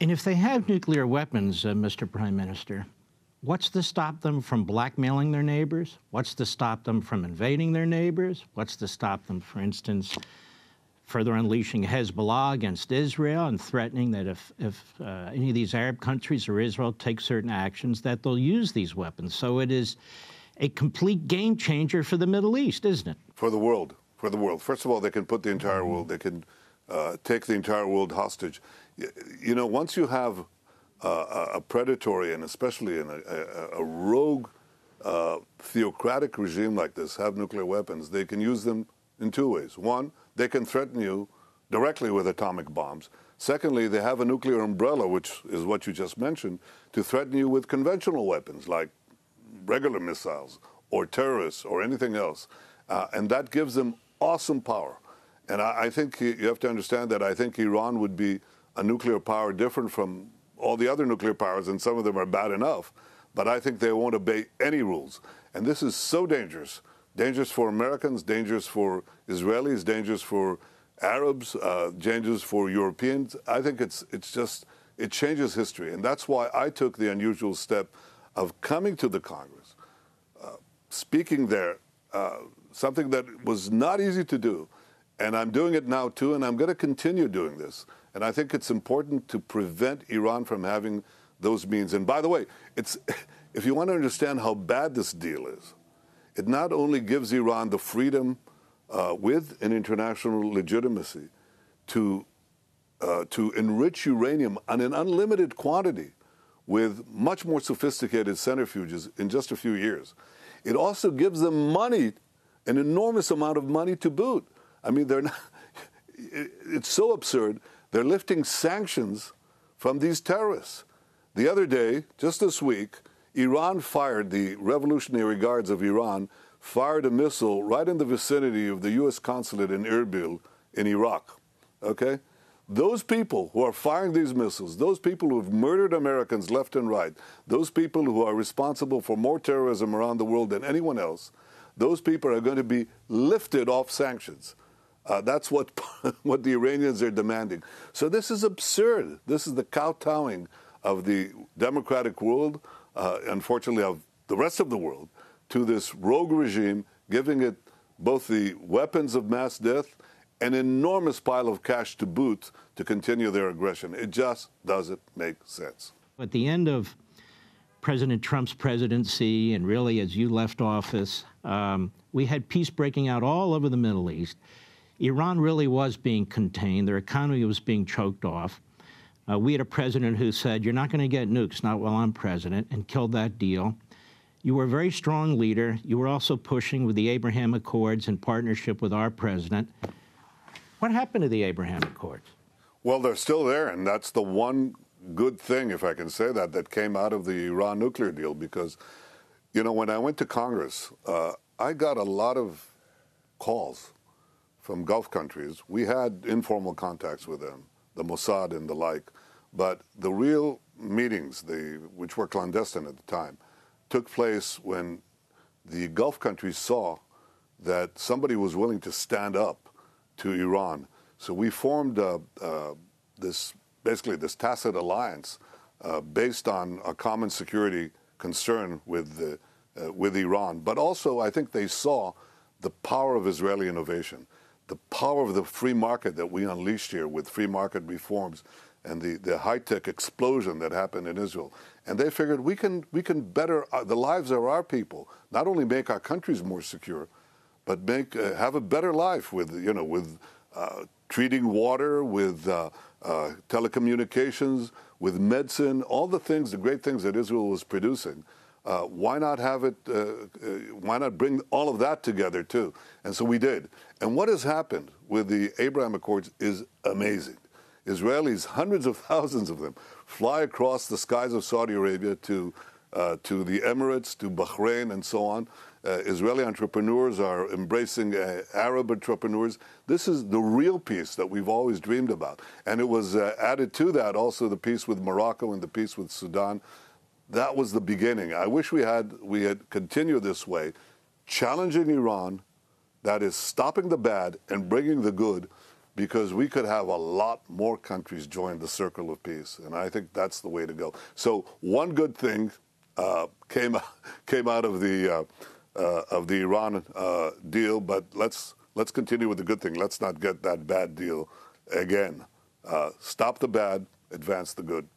And if they have nuclear weapons, Mr. Prime Minister, what's to stop them from blackmailing their neighbors? What's to stop them from invading their neighbors? What's to stop them, for instance, further unleashing Hezbollah against Israel and threatening that if any of these Arab countries or Israel take certain actions, that they'll use these weapons? So it is a complete game changer for the Middle East, isn't it? For the world. For the world. First of all, they can put the entire world, they can take the entire world hostage. You know, once you have a predatory and especially a rogue theocratic regime like this have nuclear weapons, they can use them in two ways. One, they can threaten you directly with atomic bombs. Secondly, they have a nuclear umbrella, which is what you just mentioned, to threaten you with conventional weapons like regular missiles or terrorists or anything else. And that gives them awesome power. And I think you have to understand that I think Iran would be a nuclear power different from all the other nuclear powers, and some of them are bad enough, but I think they won't obey any rules. And this is so dangerous. Dangerous for Americans, dangerous for Israelis, dangerous for Arabs, dangerous for Europeans. I think it changes history. And that's why I took the unusual step of coming to the Congress, speaking there, something that was not easy to do. And I'm doing it now, too, and I'm going to continue doing this. And I think it's important to prevent Iran from having those means. And by the way, if you want to understand how bad this deal is, it not only gives Iran the freedom with an international legitimacy to enrich uranium on an unlimited quantity with much more sophisticated centrifuges in just a few years. It also gives them money, an enormous amount of money to boot. I mean, they're not, it's so absurd. They're lifting sanctions from these terrorists. The other day, just this week, Iran fired, the Revolutionary Guards of Iran fired a missile right in the vicinity of the U.S. consulate in Erbil in Iraq, okay? Those people who are firing these missiles, those people who have murdered Americans left and right, those people who are responsible for more terrorism around the world than anyone else, those people are going to be lifted off sanctions. That's what the Iranians are demanding. So this is absurd. This is the kowtowing of the democratic world, unfortunately of the rest of the world, to this rogue regime, giving it both the weapons of mass death, an enormous pile of cash to boot to continue their aggression. It just doesn't make sense. At the end of President Trump's presidency, and really as you left office, we had peace breaking out all over the Middle East. Iran really was being contained. Their economy was being choked off. We had a president who said, you're not going to get nukes, not while I'm president, and killed that deal. You were a very strong leader. You were also pushing with the Abraham Accords in partnership with our president. What happened to the Abraham Accords? Well, they're still there, and that's the one good thing, if I can say that came out of the Iran nuclear deal, because, you know, when I went to Congress, I got a lot of calls from Gulf countries. We had informal contacts with them, the Mossad and the like, but the real meetings, which were clandestine at the time, took place when the Gulf countries saw that somebody was willing to stand up to Iran. So we formed this tacit alliance based on a common security concern with Iran. But also, I think they saw the power of Israeli innovation, the power of the free market that we unleashed here with free market reforms and the high-tech explosion that happened in Israel. And they figured we can better the lives of our people, not only make our countries more secure, but have a better life with treating water, with telecommunications, with medicine, all the things, the great things that Israel was producing. Why not have it? Why not bring all of that together too? And so we did. And what has happened with the Abraham Accords is amazing. Israelis, hundreds of thousands of them, fly across the skies of Saudi Arabia to the Emirates, to Bahrain, and so on. Israeli entrepreneurs are embracing Arab entrepreneurs. This is the real peace that we've always dreamed about. And it was added to that also the peace with Morocco and the peace with Sudan. That was the beginning. I wish we had continued this way, challenging Iran, that is stopping the bad and bringing the good, because we could have a lot more countries join the circle of peace, and I think that's the way to go. So one good thing came out of the Iran deal, but let's continue with the good thing. Let's not get that bad deal again. Stop the bad, advance the good.